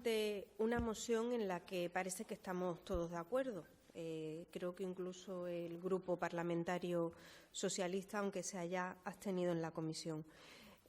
ante una moción en la que parece que estamos todos de acuerdo. Creo que incluso el Grupo Parlamentario Socialista, aunque se haya abstenido en la comisión.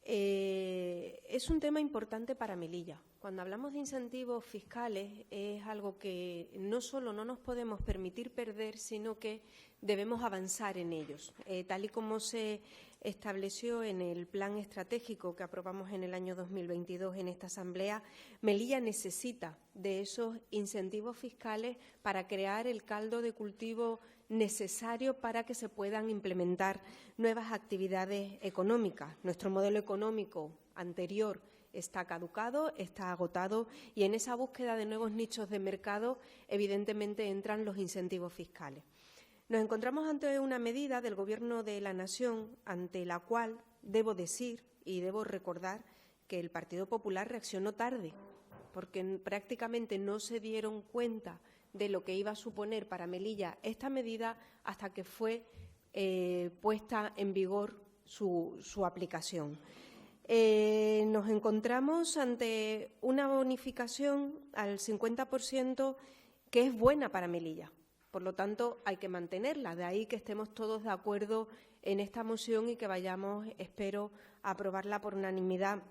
Es un tema importante para Melilla. Cuando hablamos de incentivos fiscales es algo que no solo no nos podemos permitir perder, sino que debemos avanzar en ellos. Tal y como se estableció en el plan estratégico que aprobamos en el año 2022 en esta Asamblea, Melilla necesita de esos incentivos fiscales para crear el caldo de cultivo necesario para que se puedan implementar nuevas actividades económicas. Nuestro modelo económico anterior está caducado, está agotado y en esa búsqueda de nuevos nichos de mercado evidentemente entran los incentivos fiscales. Nos encontramos ante una medida del Gobierno de la Nación ante la cual debo decir y debo recordar que el Partido Popular reaccionó tarde, porque prácticamente no se dieron cuenta de lo que iba a suponer para Melilla esta medida hasta que fue puesta en vigor su aplicación. Nos encontramos ante una bonificación al 50% que es buena para Melilla. Por lo tanto, hay que mantenerla. De ahí que estemos todos de acuerdo en esta moción y que vayamos, espero, a aprobarla por unanimidad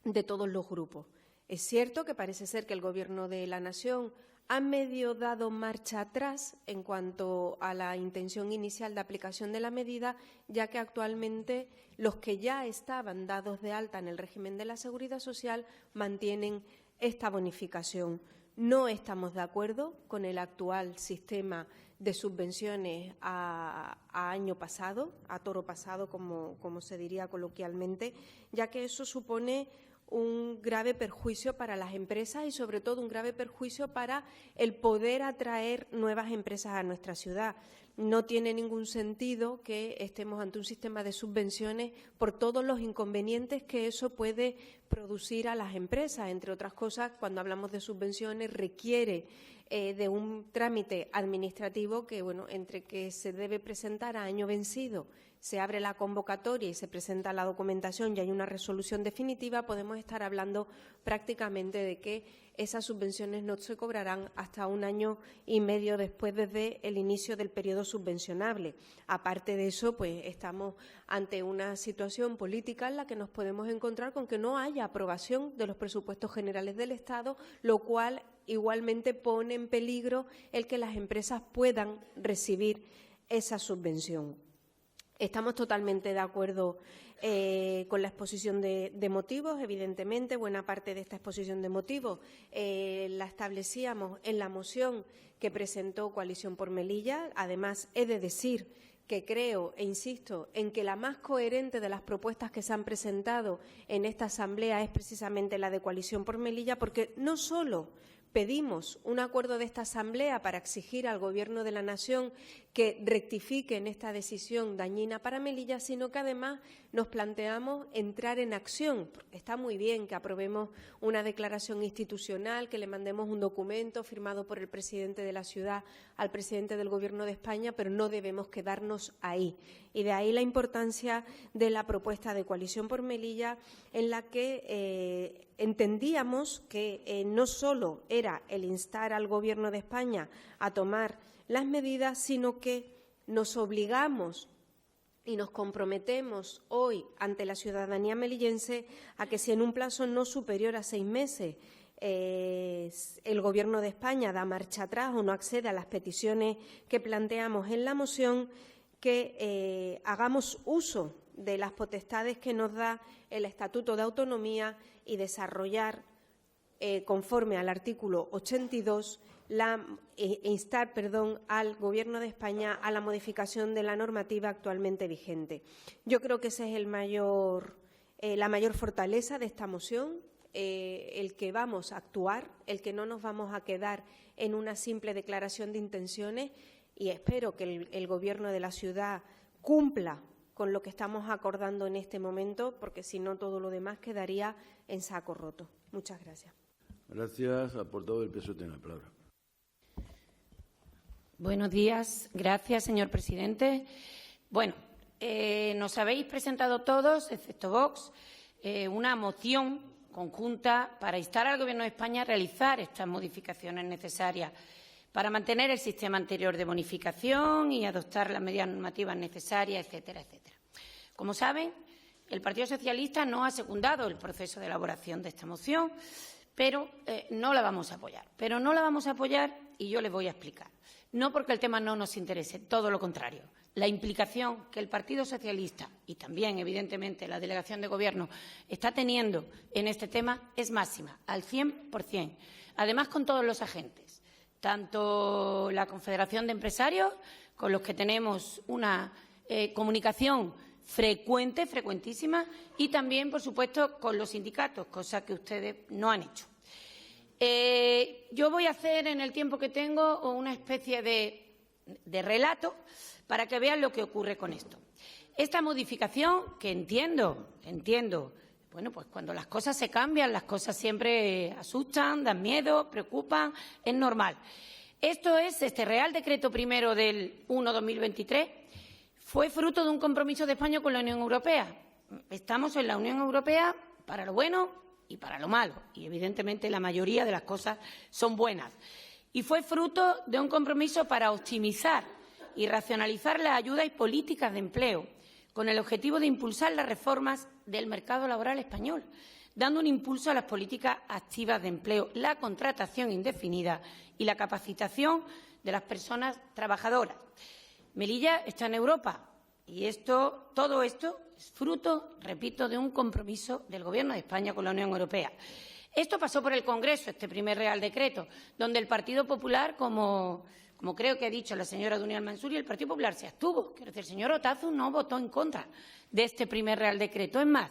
de todos los grupos. Es cierto que parece ser que el Gobierno de la Nación ha medio dado marcha atrás en cuanto a la intención inicial de aplicación de la medida, ya que actualmente los que ya estaban dados de alta en el régimen de la Seguridad Social mantienen esta bonificación. No estamos de acuerdo con el actual sistema de subvenciones a año pasado, a toro pasado, como se diría coloquialmente, ya que eso supone un grave perjuicio para las empresas y, sobre todo, un grave perjuicio para el poder atraer nuevas empresas a nuestra ciudad. No tiene ningún sentido que estemos ante un sistema de subvenciones por todos los inconvenientes que eso puede producir a las empresas. Entre otras cosas, cuando hablamos de subvenciones, requiere de un trámite administrativo que, bueno, entre que se debe presentar a año vencido, se abre la convocatoria y se presenta la documentación y hay una resolución definitiva, podemos estar hablando prácticamente de que esas subvenciones no se cobrarán hasta 1 año y medio después desde el inicio del periodo subvencionable. Aparte de eso, pues estamos ante una situación política en la que nos podemos encontrar con que no haya aprobación de los presupuestos generales del Estado, lo cual igualmente pone en peligro el que las empresas puedan recibir esa subvención. Estamos totalmente de acuerdo con la exposición de motivos. Evidentemente, buena parte de esta exposición de motivos la establecíamos en la moción que presentó Coalición por Melilla. Además, he de decir que creo e insisto en que la más coherente de las propuestas que se han presentado en esta Asamblea es precisamente la de Coalición por Melilla, porque no solo pedimos un acuerdo de esta Asamblea para exigir al Gobierno de la Nación que rectifique en esta decisión dañina para Melilla, sino que además nos planteamos entrar en acción. Está muy bien que aprobemos una declaración institucional, que le mandemos un documento firmado por el presidente de la ciudad al presidente del Gobierno de España, pero no debemos quedarnos ahí. Y de ahí la importancia de la propuesta de Coalición por Melilla, en la que entendíamos que no solo era el instar al Gobierno de España a tomar las medidas, sino que nos obligamos y nos comprometemos hoy ante la ciudadanía melillense a que si en un plazo no superior a 6 meses el Gobierno de España da marcha atrás o no accede a las peticiones que planteamos en la moción, que hagamos uso de las potestades que nos da el Estatuto de Autonomía y desarrollar, conforme al artículo 82, instar al Gobierno de España a la modificación de la normativa actualmente vigente. Yo creo que esa es la mayor fortaleza de esta moción, el que vamos a actuar, el que no nos vamos a quedar en una simple declaración de intenciones, y espero que el Gobierno de la ciudad cumpla con lo que estamos acordando en este momento, porque si no todo lo demás quedaría en saco roto. Muchas gracias. Gracias. Al portavoz del PSOE tiene la palabra. Buenos días. Gracias, señor presidente. Bueno, nos habéis presentado todos, excepto Vox, una moción conjunta para instar al Gobierno de España a realizar estas modificaciones necesarias para mantener el sistema anterior de bonificación y adoptar las medidas normativas necesarias, etcétera, etcétera. Como saben, el Partido Socialista no ha secundado el proceso de elaboración de esta moción, pero no la vamos a apoyar. Pero no la vamos a apoyar y yo les voy a explicar. No porque el tema no nos interese, todo lo contrario. La implicación que el Partido Socialista y también, evidentemente, la delegación de Gobierno está teniendo en este tema es máxima, al 100%. Además, con todos los agentes, tanto la Confederación de Empresarios, con los que tenemos una comunicación frecuente, frecuentísima, y también, por supuesto, con los sindicatos, cosa que ustedes no han hecho. Yo voy a hacer en el tiempo que tengo una especie de relato para que vean lo que ocurre con esto. Esta modificación, que entiendo, bueno, pues cuando las cosas se cambian, las cosas siempre asustan, dan miedo, preocupan, es normal. Esto es, este Real Decreto primero del 1/2023, fue fruto de un compromiso de España con la Unión Europea. Estamos en la Unión Europea para lo bueno y para lo malo, y evidentemente la mayoría de las cosas son buenas. Y fue fruto de un compromiso para optimizar y racionalizar las ayudas y políticas de empleo, con el objetivo de impulsar las reformas del mercado laboral español, dando un impulso a las políticas activas de empleo, la contratación indefinida y la capacitación de las personas trabajadoras. Melilla está en Europa y todo esto es fruto, repito, de un compromiso del Gobierno de España con la Unión Europea. Esto pasó por el Congreso, este primer Real Decreto, donde el Partido Popular, como creo que ha dicho la señora Dunial Mansuri, el Partido Popular se abstuvo. Quiero decir, el señor Otazu no votó en contra de este primer Real Decreto. Es más,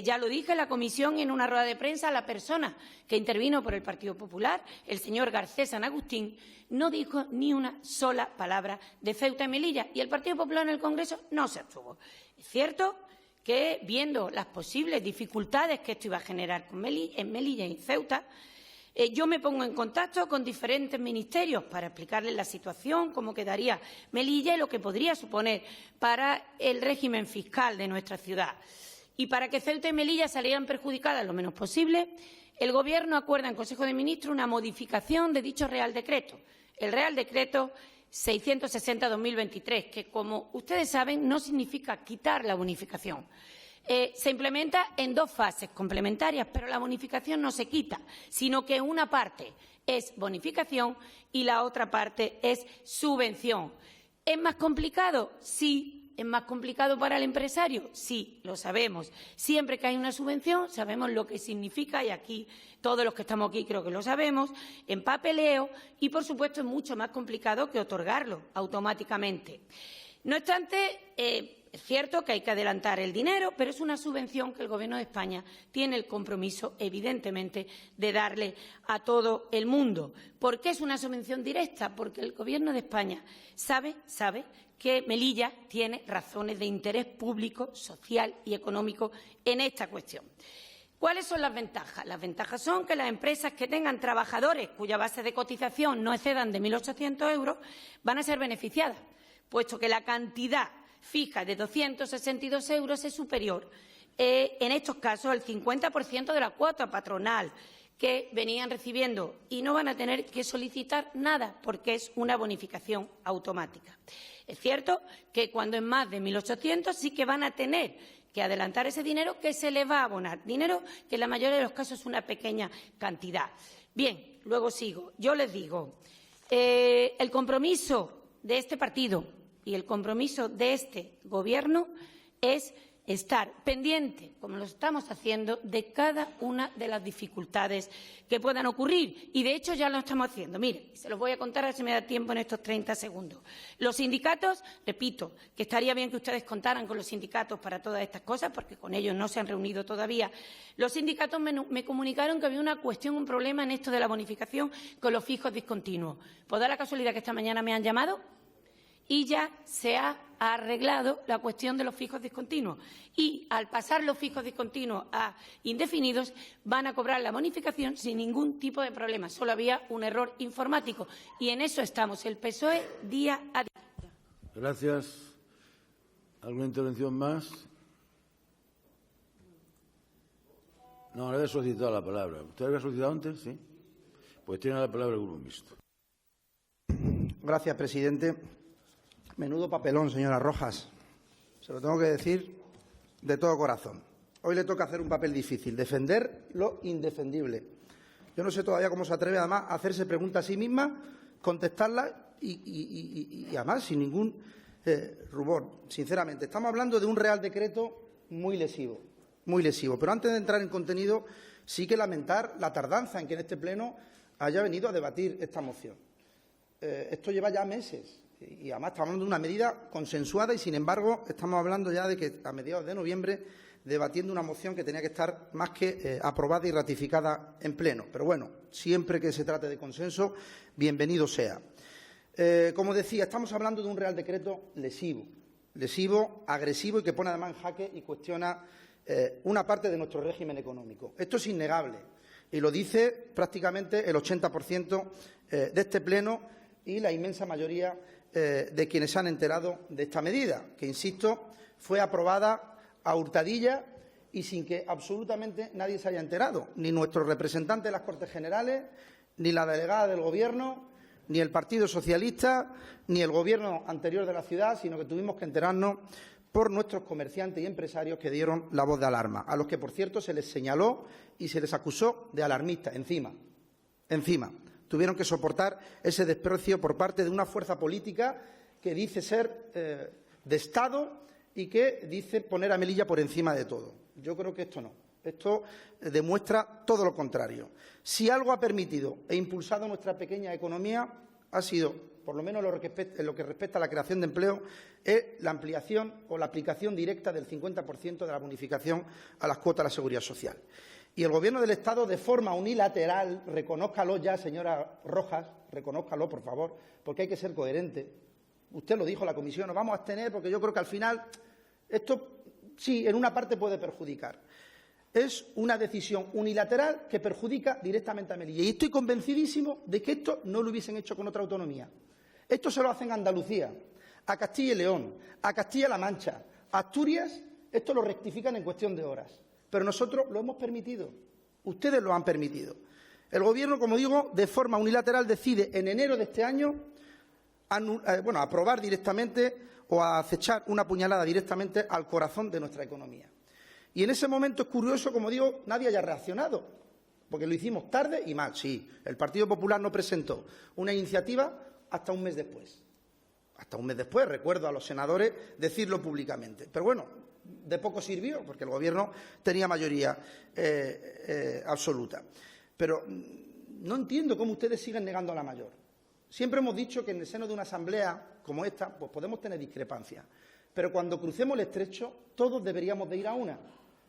ya lo dije en la comisión y en una rueda de prensa, la persona que intervino por el Partido Popular, el señor Garcés San Agustín, no dijo ni una sola palabra de Ceuta y Melilla, y el Partido Popular en el Congreso no se abstuvo. Es cierto que, viendo las posibles dificultades que esto iba a generar en Melilla y en Ceuta, yo me pongo en contacto con diferentes ministerios para explicarles la situación, cómo quedaría Melilla y lo que podría suponer para el régimen fiscal de nuestra ciudad. Y para que Ceuta y Melilla salieran perjudicadas lo menos posible, el Gobierno acuerda en Consejo de Ministros una modificación de dicho Real Decreto, el Real Decreto 660/2023, que, como ustedes saben, no significa quitar la bonificación. Se implementa en dos fases complementarias, pero la bonificación no se quita, sino que una parte es bonificación y la otra parte es subvención. ¿Es más complicado? Sí. ¿Es más complicado para el empresario? Sí, lo sabemos. Siempre que hay una subvención sabemos lo que significa, y aquí todos los que estamos aquí creo que lo sabemos, en papeleo, y por supuesto es mucho más complicado que otorgarlo automáticamente. No obstante, es cierto que hay que adelantar el dinero, pero es una subvención que el Gobierno de España tiene el compromiso, evidentemente, de darle a todo el mundo. ¿Por qué es una subvención directa? Porque el Gobierno de España sabe que Melilla tiene razones de interés público, social y económico en esta cuestión. ¿Cuáles son las ventajas? Las ventajas son que las empresas que tengan trabajadores cuya base de cotización no excedan de 1.800 euros van a ser beneficiadas, puesto que la cantidad fija de 262 euros es superior, en estos casos, al 50% de la cuota patronal que venían recibiendo, y no van a tener que solicitar nada porque es una bonificación automática. Es cierto que cuando es más de 1.800 sí que van a tener que adelantar ese dinero que se les va a abonar, dinero que en la mayoría de los casos es una pequeña cantidad. Bien, luego sigo. Yo les digo, el compromiso de este partido y el compromiso de este Gobierno es estar pendiente, como lo estamos haciendo, de cada una de las dificultades que puedan ocurrir. Y, de hecho, ya lo estamos haciendo. Mire, se los voy a contar a ver si me da tiempo en estos 30 segundos. Los sindicatos, repito, que estaría bien que ustedes contaran con los sindicatos para todas estas cosas, porque con ellos no se han reunido todavía. Los sindicatos me comunicaron que había una cuestión, un problema en esto de la bonificación con los fijos discontinuos. Pues da la casualidad que esta mañana me han llamado y ya se ha arreglado la cuestión de los fijos discontinuos. Y al pasar los fijos discontinuos a indefinidos, van a cobrar la bonificación sin ningún tipo de problema. Solo había un error informático. Y en eso estamos, el PSOE, día a día. Gracias. ¿Alguna intervención más? No, le había solicitado la palabra. ¿Usted había solicitado antes? Sí. Pues tiene la palabra el Grupo Mixto. Gracias, presidente. Menudo papelón, señora Rojas. Se lo tengo que decir de todo corazón. Hoy le toca hacer un papel difícil, defender lo indefendible. Yo no sé todavía cómo se atreve, además, a hacerse preguntas a sí misma, contestarlas y además, sin ningún rubor. Sinceramente, estamos hablando de un Real Decreto muy lesivo, muy lesivo. Pero antes de entrar en contenido, sí que lamentar la tardanza en que en este Pleno haya venido a debatir esta moción. Esto lleva ya meses y además estamos hablando de una medida consensuada y, sin embargo, estamos hablando ya de que a mediados de noviembre debatiendo una moción que tenía que estar más que aprobada y ratificada en Pleno. Pero bueno, siempre que se trate de consenso, bienvenido sea. Como decía, estamos hablando de un Real Decreto lesivo, agresivo y que pone además en jaque y cuestiona una parte de nuestro régimen económico. Esto es innegable y lo dice prácticamente el 80% de este Pleno y la inmensa mayoría de quienes se han enterado de esta medida, que, insisto, fue aprobada a hurtadillas y sin que absolutamente nadie se haya enterado, ni nuestro representante en las Cortes Generales, ni la delegada del Gobierno, ni el Partido Socialista, ni el Gobierno anterior de la ciudad, sino que tuvimos que enterarnos por nuestros comerciantes y empresarios que dieron la voz de alarma, a los que, por cierto, se les señaló y se les acusó de alarmistas. Encima, tuvieron que soportar ese desprecio por parte de una fuerza política que dice ser de Estado y que dice poner a Melilla por encima de todo. Yo creo que esto no. Esto demuestra todo lo contrario. Si algo ha permitido e impulsado nuestra pequeña economía ha sido, por lo menos en lo que respecta a la creación de empleo, es la ampliación o la aplicación directa del 50% de la bonificación a las cuotas de la Seguridad Social. Y el Gobierno del Estado, de forma unilateral, reconózcalo ya, señora Rojas, reconózcalo, por favor, porque hay que ser coherente. Usted lo dijo en la comisión, nos vamos a abstener porque yo creo que al final esto sí, en una parte puede perjudicar. Es una decisión unilateral que perjudica directamente a Melilla. Y estoy convencidísimo de que esto no lo hubiesen hecho con otra autonomía. Esto se lo hacen a Andalucía, a Castilla y León, a Castilla-La Mancha, a Asturias. Esto lo rectifican en cuestión de horas. Pero nosotros lo hemos permitido. Ustedes lo han permitido. El Gobierno, como digo, de forma unilateral decide en enero de este año aprobar directamente o a acechar una puñalada directamente al corazón de nuestra economía. Y en ese momento es curioso, como digo, nadie haya reaccionado, porque lo hicimos tarde y mal. Sí, el Partido Popular no presentó una iniciativa hasta un mes después. Hasta un mes después, recuerdo a los senadores decirlo públicamente. Pero bueno, de poco sirvió, porque el Gobierno tenía mayoría absoluta. Pero no entiendo cómo ustedes siguen negando la mayor. Siempre hemos dicho que en el seno de una asamblea como esta, pues podemos tener discrepancias. Pero cuando crucemos el estrecho, todos deberíamos de ir a una.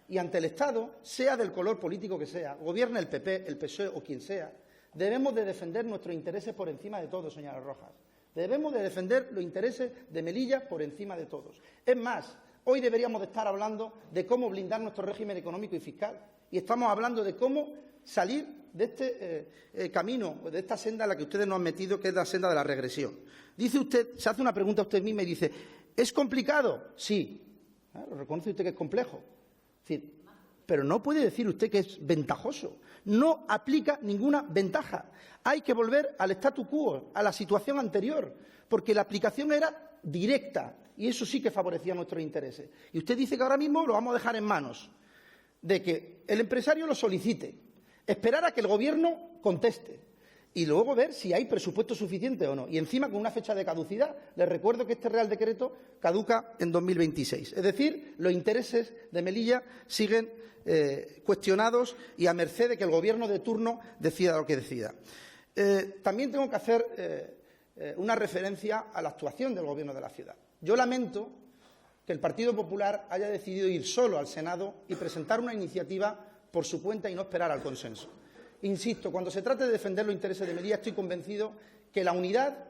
Y ante el Estado, sea del color político que sea, gobierne el PP, el PSOE o quien sea, debemos de defender nuestros intereses por encima de todos, señora Rojas. Debemos de defender los intereses de Melilla por encima de todos. Es más, hoy deberíamos de estar hablando de cómo blindar nuestro régimen económico y fiscal. Y estamos hablando de cómo salir de este camino, de esta senda en la que ustedes nos han metido, que es la senda de la regresión. Dice usted, se hace una pregunta a usted misma y dice, ¿es complicado? Sí. Claro, reconoce usted que es complejo. Es decir, pero no puede decir usted que es ventajoso. No aplica ninguna ventaja. Hay que volver al statu quo, a la situación anterior, porque la aplicación era directa y eso sí que favorecía nuestros intereses. Y usted dice que ahora mismo lo vamos a dejar en manos de que el empresario lo solicite, esperar a que el Gobierno conteste y luego ver si hay presupuesto suficiente o no. Y encima con una fecha de caducidad. Les recuerdo que este Real Decreto caduca en 2026. Es decir, los intereses de Melilla siguen cuestionados y a merced de que el Gobierno de turno decida lo que decida. También tengo que hacer una referencia a la actuación del Gobierno de la ciudad. Yo lamento que el Partido Popular haya decidido ir solo al Senado y presentar una iniciativa por su cuenta y no esperar al consenso. Insisto, cuando se trate de defender los intereses de Melilla, estoy convencido que la unidad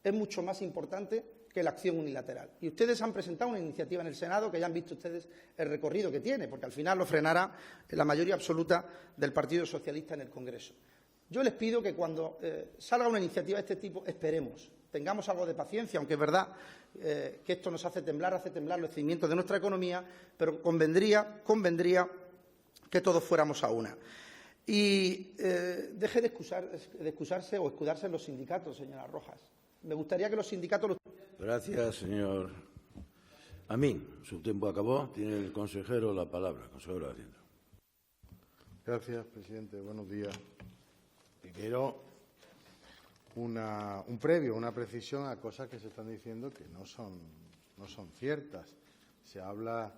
es mucho más importante que la acción unilateral. Y ustedes han presentado una iniciativa en el Senado que ya han visto ustedes el recorrido que tiene, porque al final lo frenará la mayoría absoluta del Partido Socialista en el Congreso. Yo les pido que cuando salga una iniciativa de este tipo, esperemos, tengamos algo de paciencia, aunque es verdad que esto nos hace temblar los cimientos de nuestra economía, pero convendría que todos fuéramos a una. Y deje de excusarse o escudarse en los sindicatos, señora Rojas. Me gustaría que los sindicatos... Gracias, señor Amin. Su tiempo acabó. Tiene el consejero la palabra. Consejero de Hacienda. Gracias, presidente. Buenos días. Primero, un previo, una precisión a cosas que se están diciendo que no son ciertas. Se habla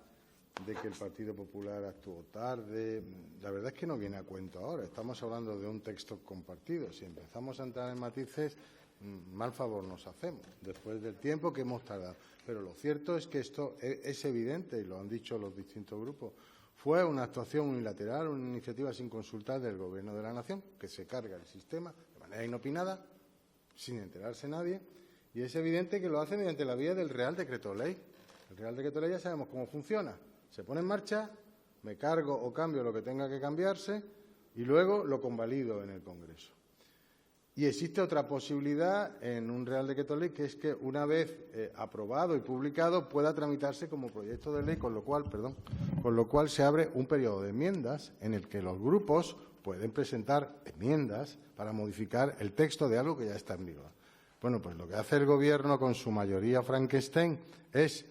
de que el Partido Popular actuó tarde. La verdad es que no viene a cuento ahora. Estamos hablando de un texto compartido. Si empezamos a entrar en matices, mal favor nos hacemos, después del tiempo que hemos tardado. Pero lo cierto es que esto es evidente, y lo han dicho los distintos grupos. Fue una actuación unilateral, una iniciativa sin consultar del Gobierno de la Nación, que se carga el sistema de manera inopinada, sin enterarse nadie, y es evidente que lo hace mediante la vía del Real Decreto Ley. El Real Decreto Ley ya sabemos cómo funciona. Se pone en marcha, me cargo o cambio lo que tenga que cambiarse y luego lo convalido en el Congreso. Y existe otra posibilidad en un Real Decreto Ley, que es que una vez aprobado y publicado pueda tramitarse como proyecto de ley, con lo cual se abre un periodo de enmiendas en el que los grupos pueden presentar enmiendas para modificar el texto de algo que ya está en vigor. Bueno, pues lo que hace el Gobierno con su mayoría Frankenstein es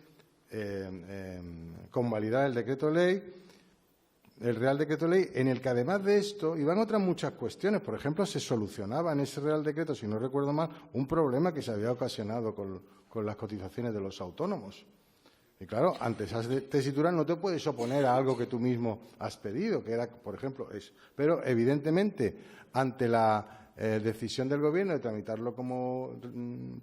convalidar el decreto ley, el Real Decreto Ley, en el que además de esto iban otras muchas cuestiones. Por ejemplo, se solucionaba en ese Real Decreto, si no recuerdo mal, un problema que se había ocasionado con las cotizaciones de los autónomos. Y claro, ante esas tesituras no te puedes oponer a algo que tú mismo has pedido, que era, por ejemplo, eso. Pero, evidentemente, ante la decisión del Gobierno de tramitarlo como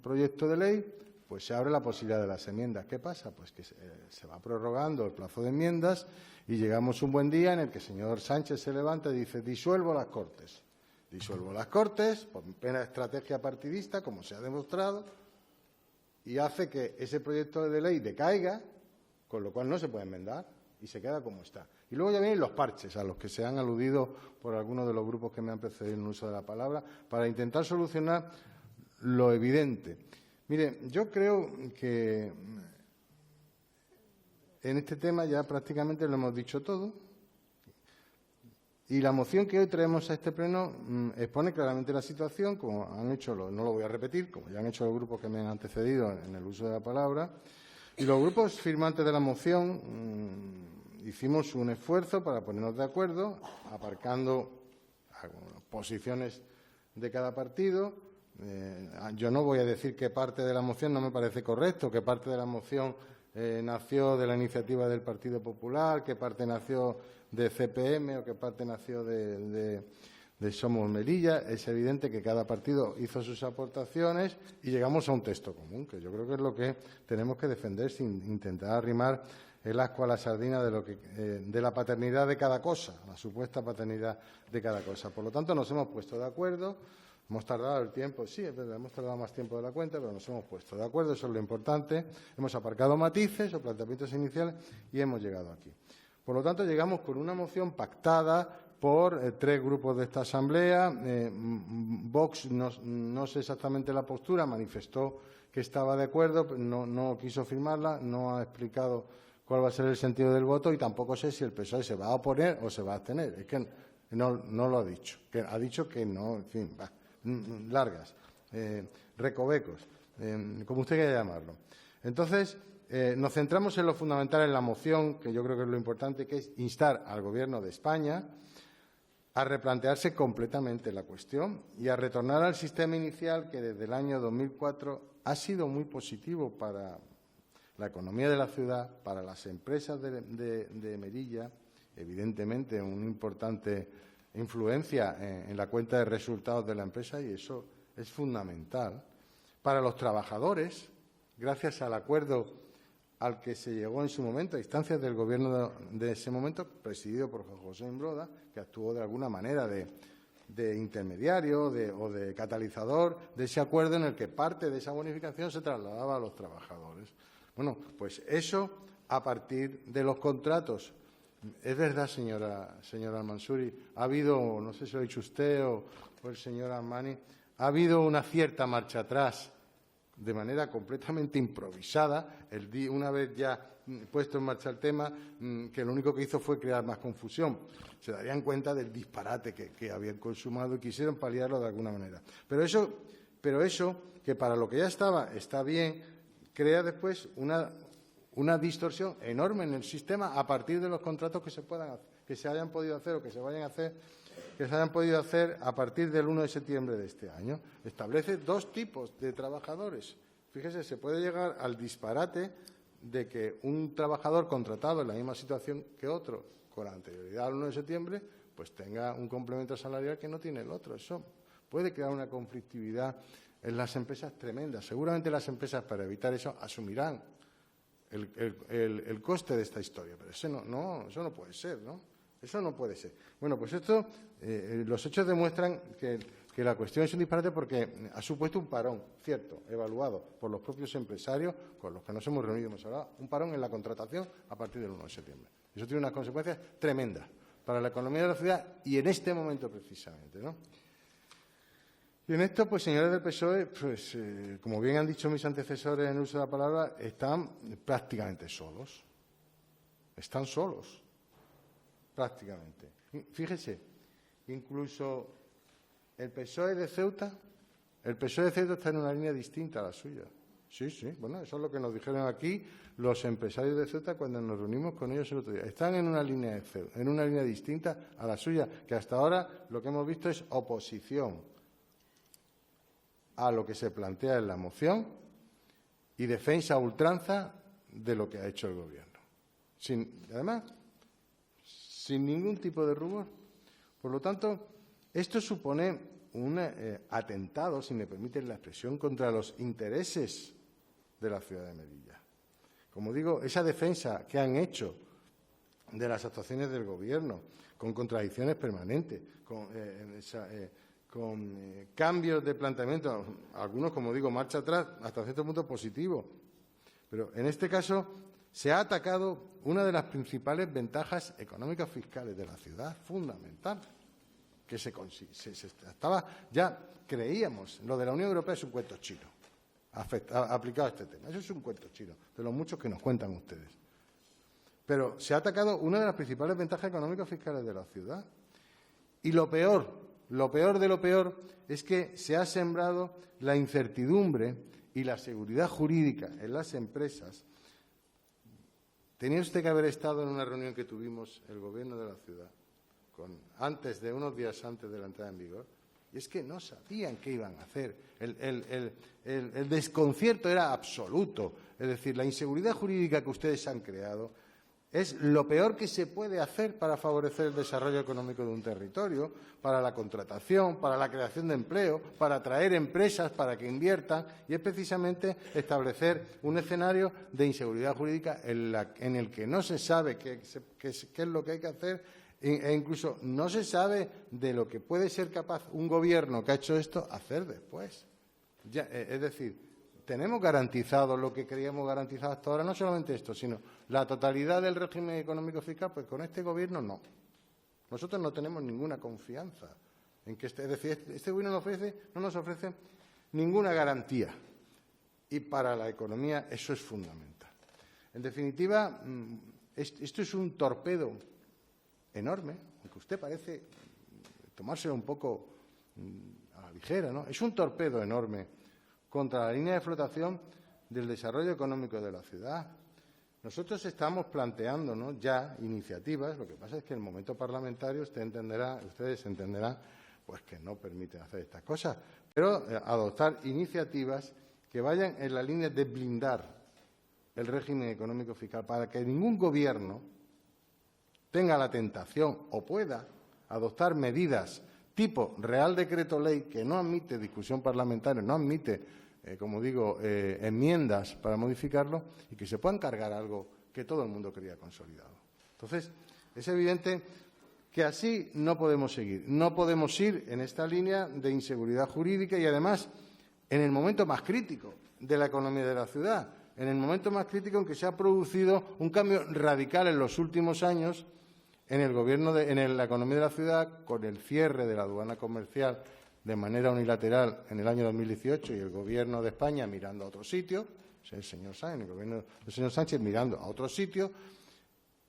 proyecto de ley, pues se abre la posibilidad de las enmiendas. ¿Qué pasa? Pues que se va prorrogando el plazo de enmiendas y llegamos un buen día en el que el señor Sánchez se levanta y dice: disuelvo las Cortes. Disuelvo las Cortes por plena estrategia partidista, como se ha demostrado, y hace que ese proyecto de ley decaiga, con lo cual no se puede enmendar y se queda como está. Y luego ya vienen los parches, a los que se han aludido por algunos de los grupos que me han precedido en el uso de la palabra, para intentar solucionar lo evidente. Mire, yo creo que en este tema ya prácticamente lo hemos dicho todo, y la moción que hoy traemos a este pleno expone claramente la situación, como han hecho, no lo voy a repetir, como ya han hecho los grupos que me han antecedido en el uso de la palabra, y los grupos firmantes de la moción hicimos un esfuerzo para ponernos de acuerdo, aparcando posiciones de cada partido. Yo no voy a decir qué parte de la moción no me parece correcto, qué parte de la moción nació de la iniciativa del Partido Popular, qué parte nació de CPM o qué parte nació de Somos Melilla. Es evidente que cada partido hizo sus aportaciones y llegamos a un texto común, que yo creo que es lo que tenemos que defender sin intentar arrimar el ascua a la sardina de la paternidad de cada cosa, la supuesta paternidad de cada cosa. Por lo tanto, nos hemos puesto de acuerdo. Hemos tardado el tiempo, sí, es verdad, hemos tardado más tiempo de la cuenta, pero nos hemos puesto de acuerdo, eso es lo importante. Hemos aparcado matices o planteamientos iniciales y hemos llegado aquí. Por lo tanto, llegamos con una moción pactada por 3 grupos de esta Asamblea. Vox, no sé exactamente la postura, manifestó que estaba de acuerdo, no quiso firmarla, no ha explicado cuál va a ser el sentido del voto y tampoco sé si el PSOE se va a oponer o se va a abstener. Es que no lo ha dicho, que ha dicho que no, en fin, va. Largas, recovecos, como usted quiera llamarlo. Entonces, nos centramos en lo fundamental en la moción, que yo creo que es lo importante, que es instar al Gobierno de España a replantearse completamente la cuestión y a retornar al sistema inicial que desde el año 2004 ha sido muy positivo para la economía de la ciudad, para las empresas de Melilla, evidentemente una importante influencia en la cuenta de resultados de la empresa, y eso es fundamental. Para los trabajadores, gracias al acuerdo al que se llegó en su momento, a instancias del Gobierno de ese momento, presidido por José Imbroda, que actuó de alguna manera de intermediario o de catalizador de ese acuerdo en el que parte de esa bonificación se trasladaba a los trabajadores. Bueno, pues eso a partir de los contratos. Es verdad, señora Al-Mansuri, ha habido, no sé si lo ha dicho usted o el señor Armani, ha habido una cierta marcha atrás de manera completamente improvisada, una vez ya puesto en marcha el tema, que lo único que hizo fue crear más confusión. Se darían cuenta del disparate que habían consumado y quisieron paliarlo de alguna manera. Pero eso, que para lo que ya estaba está bien, crea después una distorsión enorme en el sistema a partir de los contratos que se hayan podido hacer o que se vayan a hacer, que se hayan podido hacer a partir del 1 de septiembre de este año. Establece dos tipos de trabajadores. Fíjese, se puede llegar al disparate de que un trabajador contratado en la misma situación que otro con anterioridad al 1 de septiembre, pues tenga un complemento salarial que no tiene el otro. Eso puede crear una conflictividad en las empresas tremenda. Seguramente las empresas, para evitar eso, asumirán el coste de esta historia. Pero eso no puede ser, ¿no? Eso no puede ser. Bueno, pues los hechos demuestran que la cuestión es un disparate porque ha supuesto un parón, cierto, evaluado por los propios empresarios con los que nos hemos reunido, hemos hablado, un parón en la contratación a partir del 1 de septiembre. Eso tiene unas consecuencias tremendas para la economía de la ciudad y en este momento precisamente, ¿no? Y en esto, pues, señores del PSOE, pues, como bien han dicho mis antecesores en el uso de la palabra, están prácticamente solos. Están solos, prácticamente. Fíjese, incluso el PSOE de Ceuta está en una línea distinta a la suya. Sí, bueno, eso es lo que nos dijeron aquí los empresarios de Ceuta cuando nos reunimos con ellos el otro día. Están en una línea distinta a la suya, que hasta ahora lo que hemos visto es oposición a lo que se plantea en la moción y defensa a ultranza de lo que ha hecho el Gobierno. Además, sin ningún tipo de rubor. Por lo tanto, esto supone un atentado, si me permiten la expresión, contra los intereses de la ciudad de Melilla. Como digo, esa defensa que han hecho de las actuaciones del Gobierno, con contradicciones permanentes, con cambios de planteamiento, algunos, como digo, marcha atrás, hasta cierto punto positivo. Pero en este caso se ha atacado una de las principales ventajas económicas fiscales de la ciudad, fundamental, que se estaba ya, creíamos, lo de la Unión Europea es un cuento chino, aplicado a este tema. Eso es un cuento chino, de los muchos que nos cuentan ustedes. Pero se ha atacado una de las principales ventajas económicas fiscales de la ciudad. Y lo peor de lo peor es que se ha sembrado la incertidumbre y la seguridad jurídica en las empresas. Tenía usted que haber estado en una reunión que tuvimos el Gobierno de la ciudad, unos días antes de la entrada en vigor, y es que no sabían qué iban a hacer. El desconcierto era absoluto. Es decir, la inseguridad jurídica que ustedes han creado es lo peor que se puede hacer para favorecer el desarrollo económico de un territorio, para la contratación, para la creación de empleo, para atraer empresas para que inviertan, y es precisamente establecer un escenario de inseguridad jurídica en el que no se sabe qué es lo que hay que hacer e incluso no se sabe de lo que puede ser capaz un Gobierno que ha hecho esto hacer después. Es decir, tenemos garantizado lo que creíamos garantizado hasta ahora, no solamente esto, sino la totalidad del régimen económico fiscal, pues con este Gobierno no. Nosotros no tenemos ninguna confianza en que este Gobierno no nos ofrece ninguna garantía. Y para la economía eso es fundamental. En definitiva, esto es un torpedo enorme, aunque usted parece tomárselo un poco a la ligera, ¿no? Es un torpedo enorme contra la línea de flotación del desarrollo económico de la ciudad. Nosotros estamos planteando, ¿no?, ya iniciativas. Lo que pasa es que en el momento parlamentario ustedes entenderán pues que no permiten hacer estas cosas, pero adoptar iniciativas que vayan en la línea de blindar el régimen económico fiscal para que ningún Gobierno tenga la tentación o pueda adoptar medidas tipo Real Decreto Ley, que no admite discusión parlamentaria, no admite, enmiendas para modificarlo, y que se puedan cargar algo que todo el mundo creía consolidado. Entonces, es evidente que así no podemos seguir. No podemos ir en esta línea de inseguridad jurídica y, además, en el momento más crítico de la economía de la ciudad, en el momento más crítico en que se ha producido un cambio radical en los últimos años en la economía de la ciudad, con el cierre de la aduana comercial de manera unilateral en el año 2018 y el Gobierno de España mirando a otro sitio, el señor Sánchez, el Gobierno del señor Sánchez mirando a otro sitio,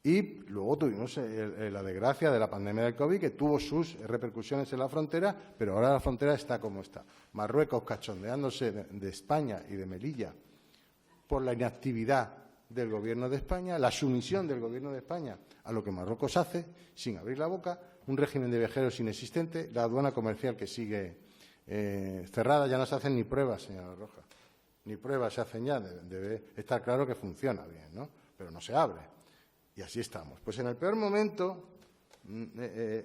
y luego tuvimos la desgracia de la pandemia del COVID, que tuvo sus repercusiones en la frontera, pero ahora la frontera está como está. Marruecos cachondeándose de España y de Melilla por la inactividad del Gobierno de España, la sumisión del Gobierno de España a lo que Marruecos hace, sin abrir la boca, un régimen de viajeros inexistente, la aduana comercial que sigue cerrada, ya no se hacen ni pruebas, señora Rojas, ni pruebas se hacen ya, debe estar claro que funciona bien, ¿no? Pero no se abre. Y así estamos. Pues en el peor momento,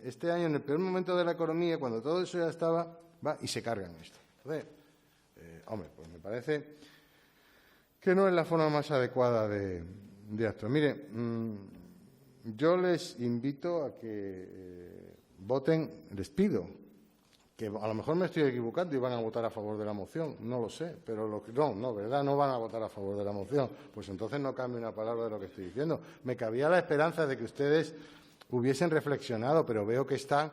este año, en el peor momento de la economía, cuando todo eso ya estaba, va y se cargan esto. Entonces, hombre, pues me parece que no es la forma más adecuada de actuar. Mire, yo les invito a que voten, les pido, que a lo mejor me estoy equivocando y van a votar a favor de la moción, no lo sé, pero ¿verdad? No van a votar a favor de la moción. Pues entonces no cambie una palabra de lo que estoy diciendo. Me cabía la esperanza de que ustedes hubiesen reflexionado, pero veo que están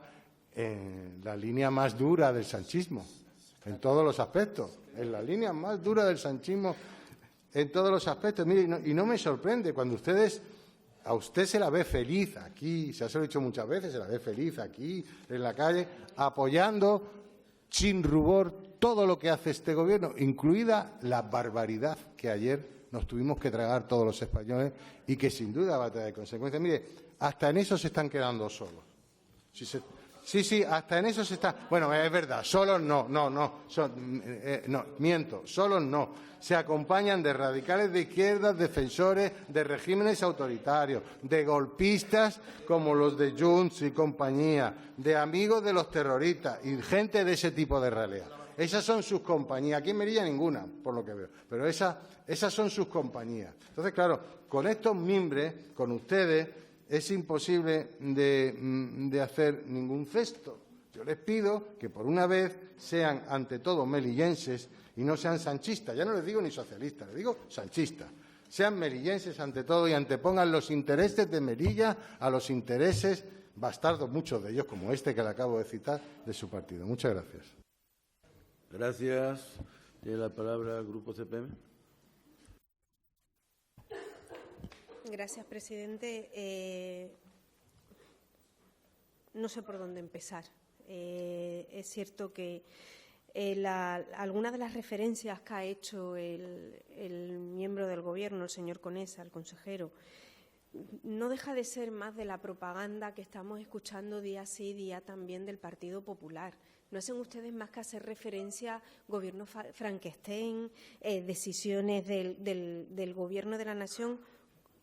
en la línea más dura del sanchismo, en todos los aspectos, en la línea más dura del sanchismo, en todos los aspectos. Mire, y no me sorprende cuando a usted se la ve feliz aquí, se lo he dicho muchas veces, se la ve feliz aquí, en la calle, apoyando sin rubor todo lo que hace este Gobierno, incluida la barbaridad que ayer nos tuvimos que tragar todos los españoles y que sin duda va a tener consecuencias. Mire, hasta en eso se están quedando solos. Sí, hasta en eso se está. Bueno, es verdad, solos no, miento, solos no. Se acompañan de radicales de izquierdas, defensores de regímenes autoritarios, de golpistas como los de Junts y compañía, de amigos de los terroristas y gente de ese tipo de realidad. Esas son sus compañías. Aquí en Melilla ninguna, por lo que veo, pero esas son sus compañías. Entonces, claro, con estos mimbres, con ustedes, es imposible de hacer ningún gesto. Yo les pido que por una vez sean ante todo melillenses y no sean sanchistas. Ya no les digo ni socialistas, les digo sanchistas. Sean melillenses ante todo y antepongan los intereses de Melilla a los intereses bastardos, muchos de ellos, como este que le acabo de citar, de su partido. Muchas gracias. Gracias. Tiene la palabra el Grupo CPM. Gracias, presidente. No sé por dónde empezar. Es cierto que algunas de las referencias que ha hecho el miembro del Gobierno, el señor Conesa, el consejero, no deja de ser más de la propaganda que estamos escuchando día sí, día también del Partido Popular. No hacen ustedes más que hacer referencia a gobierno Frankenstein, decisiones del Gobierno de la Nación,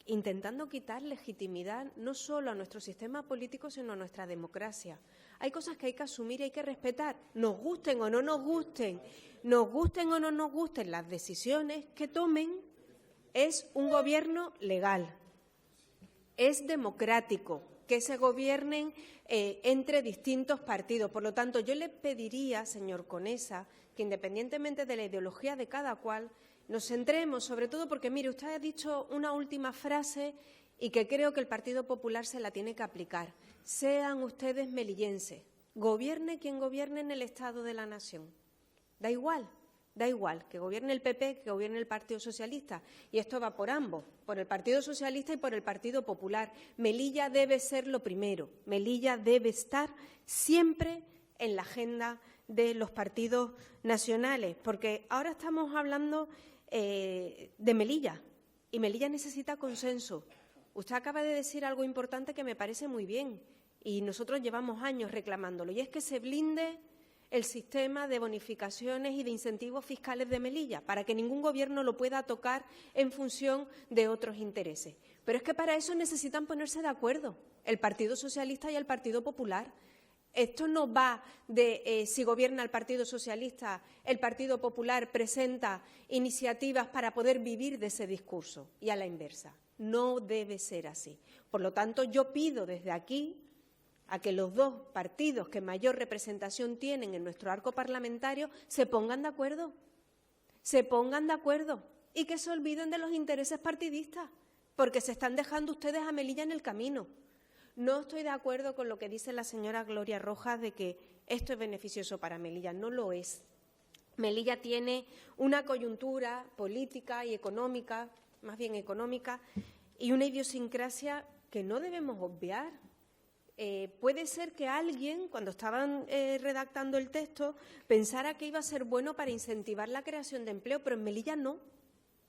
intentando quitar legitimidad no solo a nuestro sistema político, sino a nuestra democracia. Hay cosas que hay que asumir y hay que respetar, nos gusten o no nos gusten o no nos gusten las decisiones que tomen. Es un gobierno legal, es democrático, que se gobiernen entre distintos partidos. Por lo tanto, yo le pediría, señor Conesa, que independientemente de la ideología de cada cual, nos centremos, sobre todo porque, mire, usted ha dicho una última frase y que creo que el Partido Popular se la tiene que aplicar. Sean ustedes melillenses, gobierne quien gobierne en el Estado de la Nación. Da igual que gobierne el PP, que gobierne el Partido Socialista. Y esto va por ambos, por el Partido Socialista y por el Partido Popular. Melilla debe ser lo primero. Melilla debe estar siempre en la agenda de los partidos nacionales, porque ahora estamos hablando de Melilla, y Melilla necesita consenso. Usted acaba de decir algo importante que me parece muy bien, y nosotros llevamos años reclamándolo, y es que se blinde el sistema de bonificaciones y de incentivos fiscales de Melilla, para que ningún gobierno lo pueda tocar en función de otros intereses. Pero es que para eso necesitan ponerse de acuerdo el Partido Socialista y el Partido Popular. Esto no va de si gobierna el Partido Socialista, el Partido Popular presenta iniciativas para poder vivir de ese discurso, y a la inversa. No debe ser así. Por lo tanto, yo pido desde aquí a que los dos partidos que mayor representación tienen en nuestro arco parlamentario se pongan de acuerdo y que se olviden de los intereses partidistas, porque se están dejando ustedes a Melilla en el camino. No estoy de acuerdo con lo que dice la señora Gloria Rojas de que esto es beneficioso para Melilla. No lo es. Melilla tiene una coyuntura política y económica, más bien económica, y una idiosincrasia que no debemos obviar. Puede ser que alguien, cuando estaban redactando el texto, pensara que iba a ser bueno para incentivar la creación de empleo, pero en Melilla no.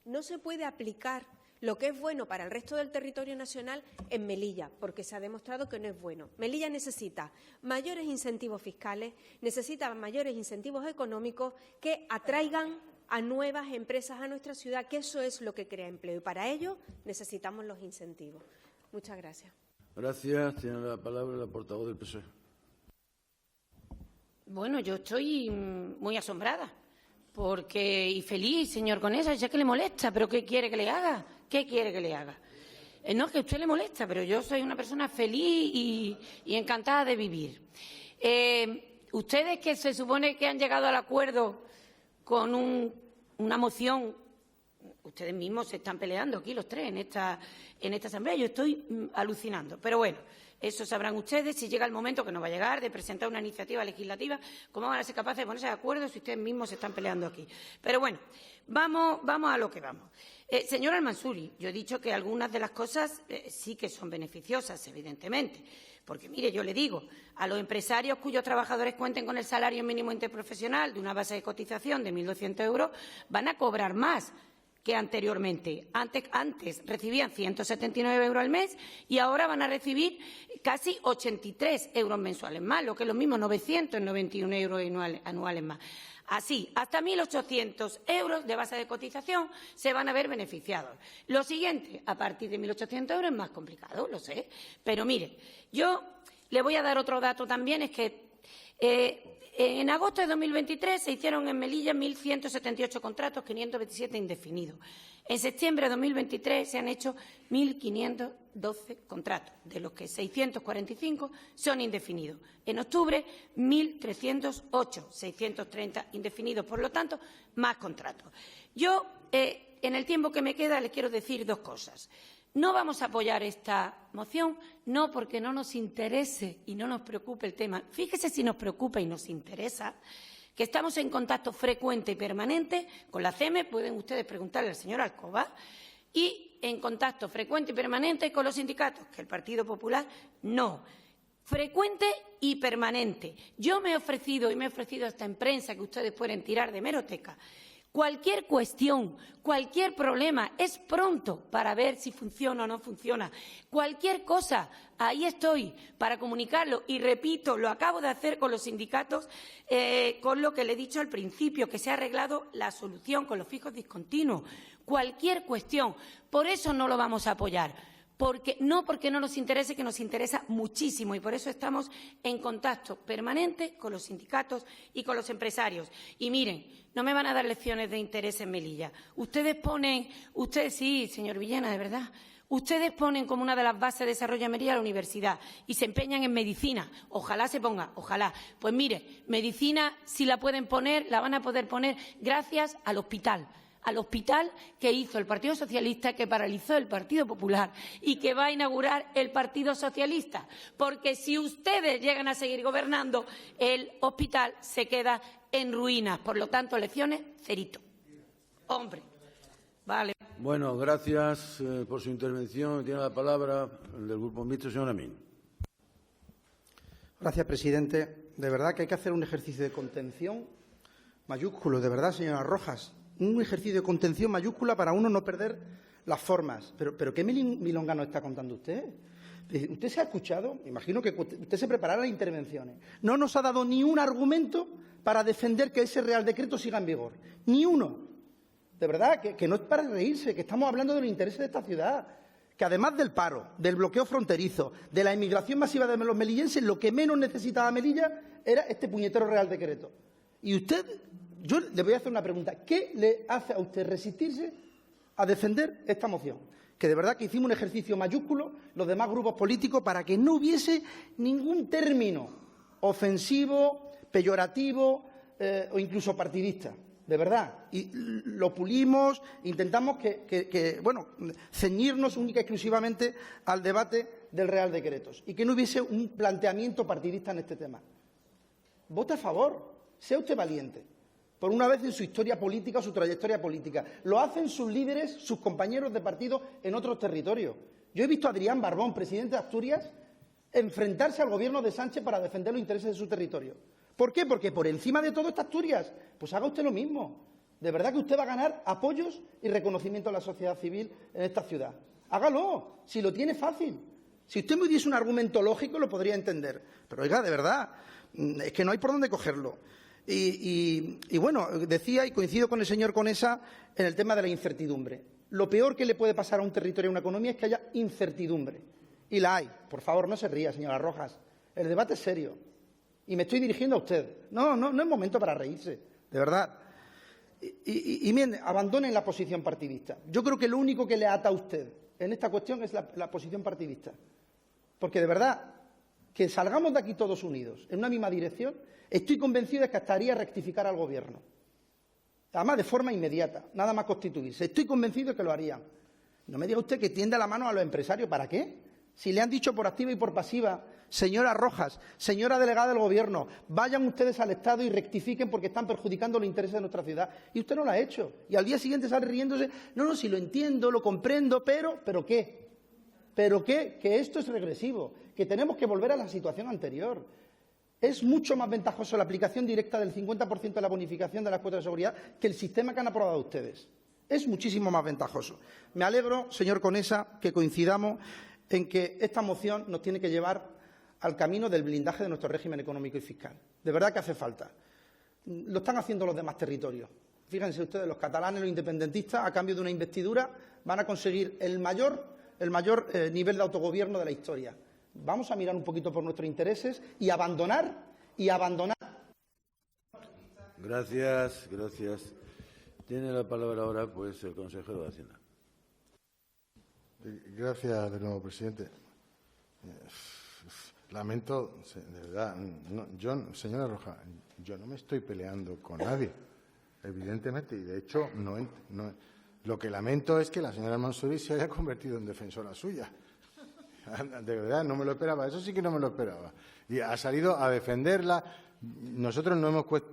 No se puede aplicar lo que es bueno para el resto del territorio nacional en Melilla, porque se ha demostrado que no es bueno. Melilla necesita mayores incentivos fiscales, necesita mayores incentivos económicos que atraigan a nuevas empresas a nuestra ciudad, que eso es lo que crea empleo. Y para ello necesitamos los incentivos. Muchas gracias. Gracias. Tiene la palabra la portavoz del PSOE. Bueno, yo estoy muy asombrada y feliz, señor Conesa, ya que le molesta, pero ¿qué quiere que le haga? ¿Qué quiere que le haga? No, que a usted le molesta, pero yo soy una persona feliz y encantada de vivir. Ustedes que se supone que han llegado al acuerdo con una moción, ustedes mismos se están peleando aquí los tres en esta asamblea. Yo estoy alucinando. Pero bueno, eso sabrán ustedes si llega el momento, que no va a llegar, de presentar una iniciativa legislativa. ¿Cómo van a ser capaces de ponerse de acuerdo si ustedes mismos se están peleando aquí? Pero bueno, vamos a lo que vamos. Señor Al-Mansuri, yo he dicho que algunas de las cosas sí que son beneficiosas, evidentemente. Porque, mire, yo le digo, a los empresarios cuyos trabajadores cuenten con el salario mínimo interprofesional de una base de cotización de 1.200 euros, van a cobrar más que anteriormente. Antes recibían 179 euros al mes y ahora van a recibir casi 83 euros mensuales más, lo que es lo mismo, 991 euros anuales más. Así, hasta 1.800 euros de base de cotización se van a ver beneficiados. Lo siguiente, a partir de 1.800 euros es más complicado, lo sé. Pero mire, yo le voy a dar otro dato también, es que en agosto de 2023 se hicieron en Melilla 1.178 contratos, 527 indefinidos. En septiembre de 2023 se han hecho 1.512 contratos, de los que 645 son indefinidos. En octubre, 1.308, 630 indefinidos. Por lo tanto, más contratos. Yo, en el tiempo que me queda, les quiero decir dos cosas. No vamos a apoyar esta moción, no porque no nos interese y no nos preocupe el tema. Fíjese si nos preocupa y nos interesa, que estamos en contacto frecuente y permanente con la CEME, pueden ustedes preguntarle al señor Alcoba, y en contacto frecuente y permanente con los sindicatos, que el Partido Popular no. Frecuente y permanente. Yo me he ofrecido hasta en prensa, que ustedes pueden tirar de hemeroteca. Cualquier cuestión, cualquier problema, es pronto para ver si funciona o no funciona. Cualquier cosa, ahí estoy para comunicarlo. Y repito, lo acabo de hacer con los sindicatos, con lo que le he dicho al principio, que se ha arreglado la solución con los fijos discontinuos. Cualquier cuestión. Por eso no lo vamos a apoyar. Porque no nos interese, que nos interesa muchísimo, y por eso estamos en contacto permanente con los sindicatos y con los empresarios. Y miren, no me van a dar lecciones de interés en Melilla. Ustedes sí, señor Villena, de verdad, ustedes ponen como una de las bases de desarrollo de Melilla la universidad y se empeñan en medicina. Ojalá se ponga, ojalá. Pues mire, medicina, si la pueden poner, la van a poder poner gracias al hospital que hizo el Partido Socialista, que paralizó el Partido Popular y que va a inaugurar el Partido Socialista. Porque si ustedes llegan a seguir gobernando, el hospital se queda en ruinas. Por lo tanto, lecciones, cerito. Hombre, vale. Bueno, gracias por su intervención. Tiene la palabra el del Grupo Mixto, señor Amín. Gracias, presidente. De verdad que hay que hacer un ejercicio de contención mayúsculo, de verdad, señora Rojas. Un ejercicio de contención mayúscula para uno no perder las formas. ¿Pero qué milonga nos está contando usted? ¿Usted se ha escuchado? Imagino que usted se preparará las intervenciones. No nos ha dado ni un argumento para defender que ese Real Decreto siga en vigor. Ni uno. De verdad, que no es para reírse, que estamos hablando de los intereses de esta ciudad. Que además del paro, del bloqueo fronterizo, de la inmigración masiva de los melillenses, lo que menos necesitaba Melilla era este puñetero Real Decreto. Y usted... Yo le voy a hacer una pregunta. ¿Qué le hace a usted resistirse a defender esta moción? Que de verdad que hicimos un ejercicio mayúsculo, los demás grupos políticos, para que no hubiese ningún término ofensivo, peyorativo o incluso partidista. De verdad. Y lo pulimos, intentamos ceñirnos única y exclusivamente al debate del Real Decreto y que no hubiese un planteamiento partidista en este tema. vote a favor, sea usted valiente. Por una vez en su historia política o su trayectoria política. Lo hacen sus líderes, sus compañeros de partido en otros territorios. Yo he visto a Adrián Barbón, presidente de Asturias, enfrentarse al gobierno de Sánchez para defender los intereses de su territorio. ¿Por qué? Porque por encima de todo está Asturias. Pues haga usted lo mismo. De verdad que usted va a ganar apoyos y reconocimiento de la sociedad civil en esta ciudad. Hágalo, si lo tiene fácil. Si usted me diese un argumento lógico lo podría entender. Pero oiga, de verdad, es que no hay por dónde cogerlo. Y bueno, decía y coincido con el señor Conesa en el tema de la incertidumbre. Lo peor que le puede pasar a un territorio y a una economía es que haya incertidumbre. Y la hay. Por favor, no se ría, señora Rojas. El debate es serio. Y me estoy dirigiendo a usted. No es momento para reírse, de verdad. Y miren, abandonen la posición partidista. Yo creo que lo único que le ata a usted en esta cuestión es la posición partidista. Porque de verdad, que salgamos de aquí todos unidos en una misma dirección, estoy convencido de que hasta haría rectificar al Gobierno. Además, de forma inmediata, nada más constituirse. Estoy convencido de que lo harían. No me diga usted que tiende la mano a los empresarios. ¿Para qué? Si le han dicho por activa y por pasiva, señora Rojas, señora delegada del Gobierno, vayan ustedes al Estado y rectifiquen porque están perjudicando los intereses de nuestra ciudad. Y usted no lo ha hecho. Y al día siguiente sale riéndose. No, si lo entiendo, lo comprendo, ¿pero qué? ¿Pero qué? Que esto es regresivo, que tenemos que volver a la situación anterior. Es mucho más ventajoso la aplicación directa del 50% de la bonificación de las cuotas de seguridad que el sistema que han aprobado ustedes. Es muchísimo más ventajoso. Me alegro, señor Conesa, que coincidamos en que esta moción nos tiene que llevar al camino del blindaje de nuestro régimen económico y fiscal. De verdad que hace falta. Lo están haciendo los demás territorios. Fíjense ustedes, los catalanes, los independentistas, a cambio de una investidura, van a conseguir el mayor nivel de autogobierno de la historia. Vamos a mirar un poquito por nuestros intereses y abandonar. Gracias. Tiene la palabra ahora, pues, el consejero de Hacienda. Gracias de nuevo, presidente. Lamento, de verdad, señora Rojas, yo no me estoy peleando con nadie, evidentemente, y de hecho lo que lamento es que la señora Mansouri se haya convertido en defensora suya. De verdad, no me lo esperaba, eso sí que no me lo esperaba. Y ha salido a defenderla. Nosotros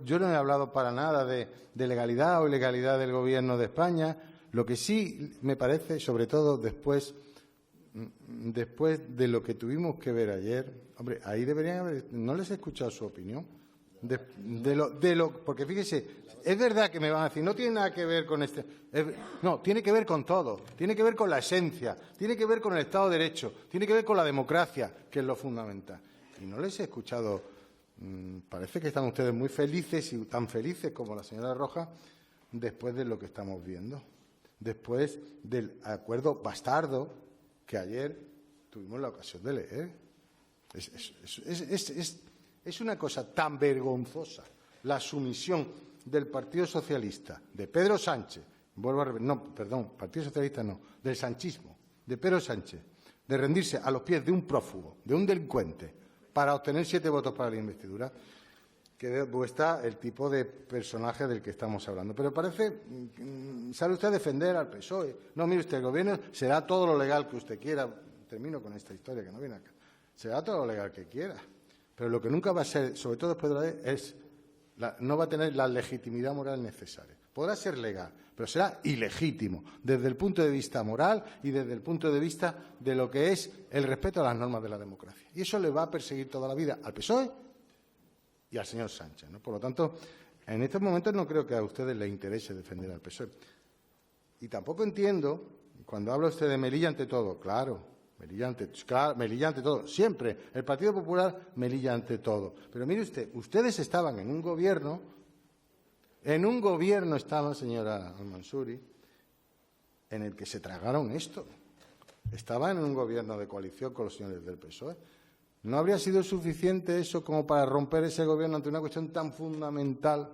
yo no he hablado para nada de legalidad o ilegalidad del Gobierno de España. Lo que sí me parece, sobre todo después de lo que tuvimos que ver ayer, hombre, ahí deberían haber, no les he escuchado su opinión, porque fíjese, es verdad que me van a decir, no tiene nada que ver con no, tiene que ver con todo, tiene que ver con la esencia, tiene que ver con el Estado de Derecho, tiene que ver con la democracia, que es lo fundamental. Y no les he escuchado, parece que están ustedes muy felices y tan felices como la señora Rojas después de lo que estamos viendo. Después del acuerdo bastardo que ayer tuvimos la ocasión de leer. Es una cosa tan vergonzosa la sumisión del Partido Socialista, de Pedro Sánchez, Partido Socialista no, del sanchismo, de Pedro Sánchez, de rendirse a los pies de un prófugo, de un delincuente, para obtener 7 votos para la investidura, que demuestra el tipo de personaje del que estamos hablando. Pero parece, sale usted a defender al PSOE. No, mire usted, el Gobierno será todo lo legal que usted quiera. Termino con esta historia que no viene acá. Será todo lo legal que quiera. Pero lo que nunca va a ser, sobre todo después de la ley, no va a tener la legitimidad moral necesaria. Podrá ser legal, pero será ilegítimo desde el punto de vista moral y desde el punto de vista de lo que es el respeto a las normas de la democracia. Y eso le va a perseguir toda la vida al PSOE y al señor Sánchez, ¿no? Por lo tanto, en estos momentos no creo que a ustedes les interese defender al PSOE. Y tampoco entiendo, cuando habla usted de Melilla ante todo, claro, Melilla ante todo, siempre. El Partido Popular, Melilla ante todo. Pero mire usted, ustedes estaban en un gobierno estaban, señora Al-Mansuri, en el que se tragaron esto. Estaban en un gobierno de coalición con los señores del PSOE. ¿No habría sido suficiente eso como para romper ese gobierno ante una cuestión tan fundamental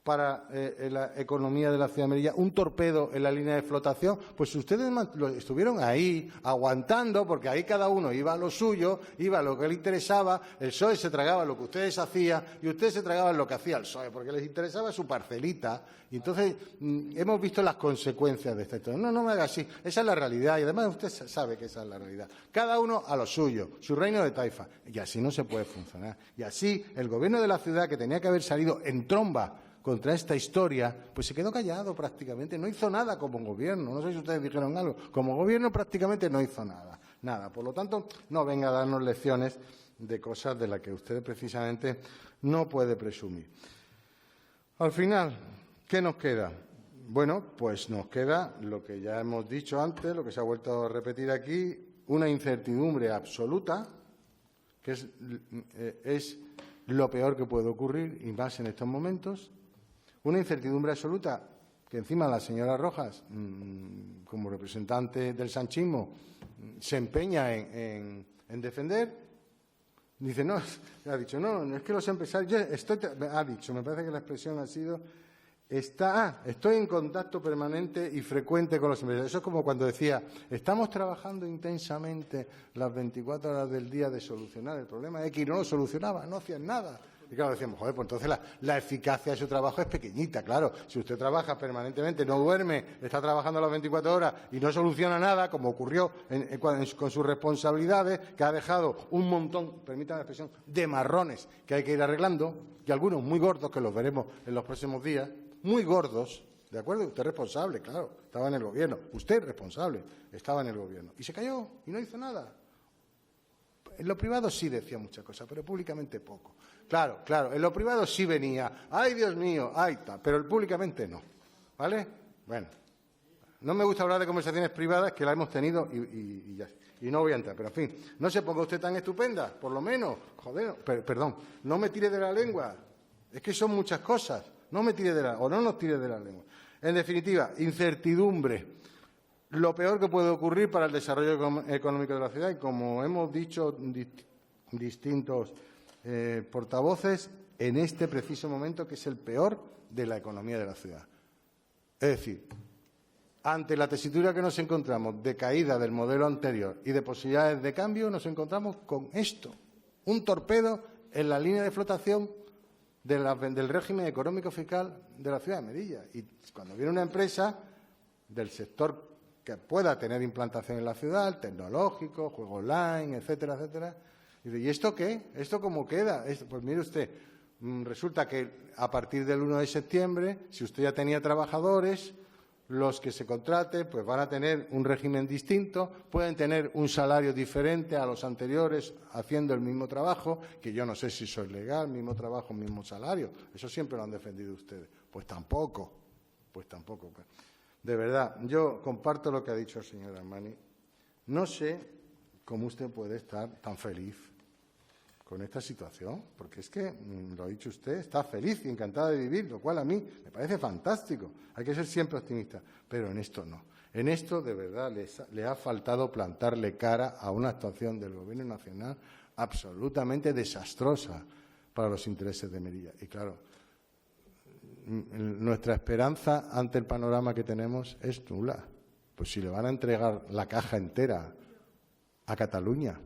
para la economía de la ciudad de Melilla, un torpedo en la línea de flotación, pues ustedes estuvieron ahí aguantando, porque ahí cada uno iba a lo suyo, iba a lo que le interesaba, el PSOE se tragaba lo que ustedes hacían y ustedes se tragaban lo que hacía el PSOE, porque les interesaba su parcelita. Y entonces hemos visto las consecuencias de esto. No me haga así, esa es la realidad y además usted sabe que esa es la realidad. Cada uno a lo suyo, su reino de taifa, y así no se puede funcionar. Y así el gobierno de la ciudad, que tenía que haber salido en tromba contra esta historia, pues se quedó callado prácticamente, no hizo nada como gobierno, no sé si ustedes dijeron algo, como gobierno prácticamente no hizo nada. Por lo tanto, no venga a darnos lecciones de cosas de las que usted precisamente no puede presumir. Al final, ¿qué nos queda? Bueno, pues nos queda lo que ya hemos dicho antes, lo que se ha vuelto a repetir aquí, una incertidumbre absoluta, que es lo peor que puede ocurrir, y más en estos momentos. Una incertidumbre absoluta que encima la señora Rojas, como representante del sanchismo, se empeña en defender. Dice, no, ha dicho, no, es que los empresarios, ha dicho, me parece que la expresión ha sido, estoy en contacto permanente y frecuente con los empresarios. Eso es como cuando decía, estamos trabajando intensamente las 24 horas del día de solucionar el problema X, y no lo solucionaba, no hacían nada. Y claro, decíamos, joder, pues entonces la eficacia de su trabajo es pequeñita, claro. Si usted trabaja permanentemente, no duerme, está trabajando las 24 horas y no soluciona nada, como ocurrió con sus responsabilidades, que ha dejado un montón, permítame la expresión, de marrones que hay que ir arreglando, y algunos muy gordos, que los veremos en los próximos días, muy gordos, ¿de acuerdo? Usted es responsable, claro, estaba en el gobierno. Usted es responsable, estaba en el gobierno. Y se cayó y no hizo nada. En lo privado sí decía muchas cosas, pero públicamente poco. Claro, en lo privado sí venía, ¡ay, Dios mío!, ¡ay, tal!, pero públicamente no, ¿vale? Bueno, no me gusta hablar de conversaciones privadas, que la hemos tenido y ya, y no voy a entrar, pero en fin, no se ponga usted tan estupenda, por lo menos, joder, perdón, no me tire de la lengua, es que son muchas cosas, no me tire o no nos tire de la lengua. En definitiva, incertidumbre, lo peor que puede ocurrir para el desarrollo económico de la ciudad, y como hemos dicho distintos portavoces, en este preciso momento, que es el peor de la economía de la ciudad. Es decir, ante la tesitura que nos encontramos de caída del modelo anterior y de posibilidades de cambio, nos encontramos con esto, un torpedo en la línea de flotación del régimen económico fiscal de la ciudad de Melilla. Y cuando viene una empresa del sector que pueda tener implantación en la ciudad, el tecnológico, juego online, etcétera, etcétera, ¿y esto qué? ¿Esto cómo queda? Pues mire usted, resulta que a partir del 1 de septiembre, si usted ya tenía trabajadores, los que se contraten pues van a tener un régimen distinto, pueden tener un salario diferente a los anteriores haciendo el mismo trabajo, que yo no sé si eso es legal, mismo trabajo, mismo salario. Eso siempre lo han defendido ustedes. Pues tampoco. De verdad, yo comparto lo que ha dicho el señor Armani. No sé cómo usted puede estar tan feliz con esta situación, porque es que, lo ha dicho usted, está feliz y encantada de vivir, lo cual a mí me parece fantástico. Hay que ser siempre optimista, pero en esto no. En esto, de verdad, le ha faltado plantarle cara a una actuación del Gobierno nacional absolutamente desastrosa para los intereses de Melilla. Y claro, nuestra esperanza ante el panorama que tenemos es nula. Pues si le van a entregar la caja entera a Cataluña,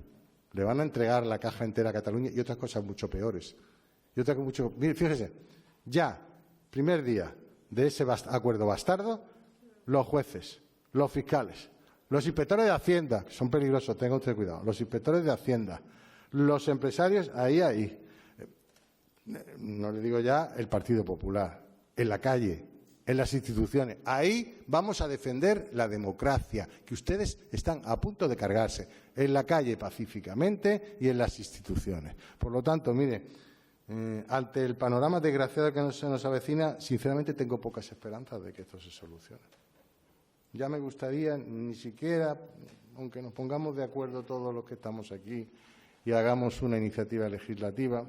le van a entregar la caja entera a Cataluña y otras cosas mucho peores. Mire, fíjese, ya, primer día de ese acuerdo bastardo, los jueces, los fiscales, los inspectores de Hacienda, que son peligrosos, tenga usted cuidado, los inspectores de Hacienda, los empresarios, ahí. No le digo ya el Partido Popular, en la calle, en las instituciones. Ahí vamos a defender la democracia, que ustedes están a punto de cargarse, en la calle pacíficamente y en las instituciones. Por lo tanto, mire, ante el panorama desgraciado que se nos avecina, sinceramente tengo pocas esperanzas de que esto se solucione. Ya me gustaría, ni siquiera, aunque nos pongamos de acuerdo todos los que estamos aquí y hagamos una iniciativa legislativa,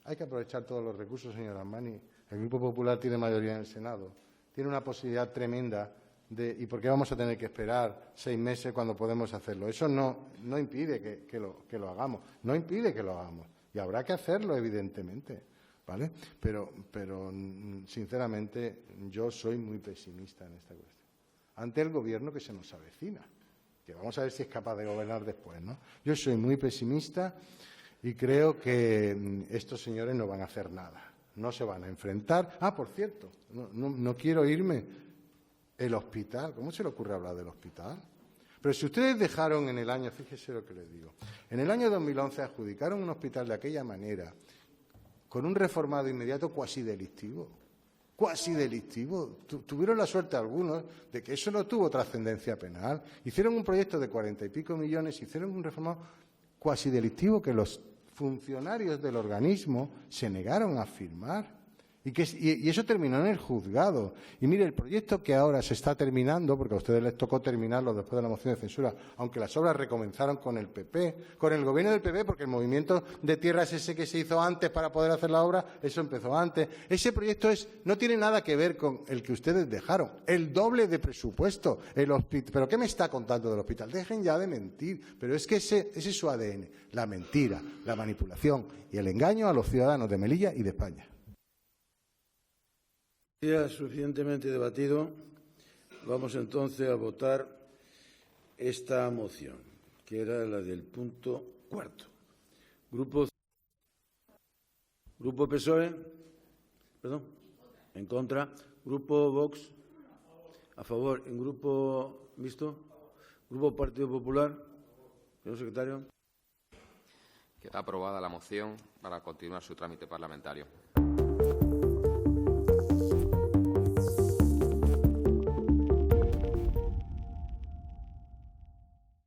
hay que aprovechar todos los recursos, señor Armani. El Grupo Popular tiene mayoría en el Senado. Tiene una posibilidad tremenda ¿y por qué vamos a tener que esperar 6 meses cuando podemos hacerlo? Eso no impide que lo hagamos. No impide que lo hagamos. Y habrá que hacerlo, evidentemente. ¿vale? Pero sinceramente, yo soy muy pesimista en esta cuestión. Ante el Gobierno que se nos avecina, que vamos a ver si es capaz de gobernar después, ¿no? Yo soy muy pesimista y creo que estos señores no van a hacer nada, no se van a enfrentar. Ah, por cierto, no quiero irme. El hospital, ¿cómo se le ocurre hablar del hospital? Pero si ustedes dejaron en el año, fíjese lo que les digo, en el año 2011 adjudicaron un hospital de aquella manera, con un reformado inmediato cuasi delictivo. Tuvieron la suerte algunos de que eso no tuvo trascendencia penal. Hicieron un proyecto de 40 y pico millones, hicieron un reformado cuasi delictivo que los funcionarios del organismo se negaron a firmar. Y eso terminó en el juzgado. Y mire, el proyecto que ahora se está terminando, porque a ustedes les tocó terminarlo después de la moción de censura, aunque las obras recomenzaron con el PP, con el gobierno del PP, porque el movimiento de tierras ese que se hizo antes para poder hacer la obra, eso empezó antes. Ese proyecto no tiene nada que ver con el que ustedes dejaron, el doble de presupuesto. ¿Pero qué me está contando del hospital? Dejen ya de mentir. Pero es que ese es su ADN, la mentira, la manipulación y el engaño a los ciudadanos de Melilla y de España. Ya suficientemente debatido, vamos entonces a votar esta moción, que era la del punto cuarto. Grupo PSOE, perdón, en contra. Grupo Vox, a favor. En Grupo Mixto, Grupo Partido Popular, señor secretario. Queda aprobada la moción para continuar su trámite parlamentario.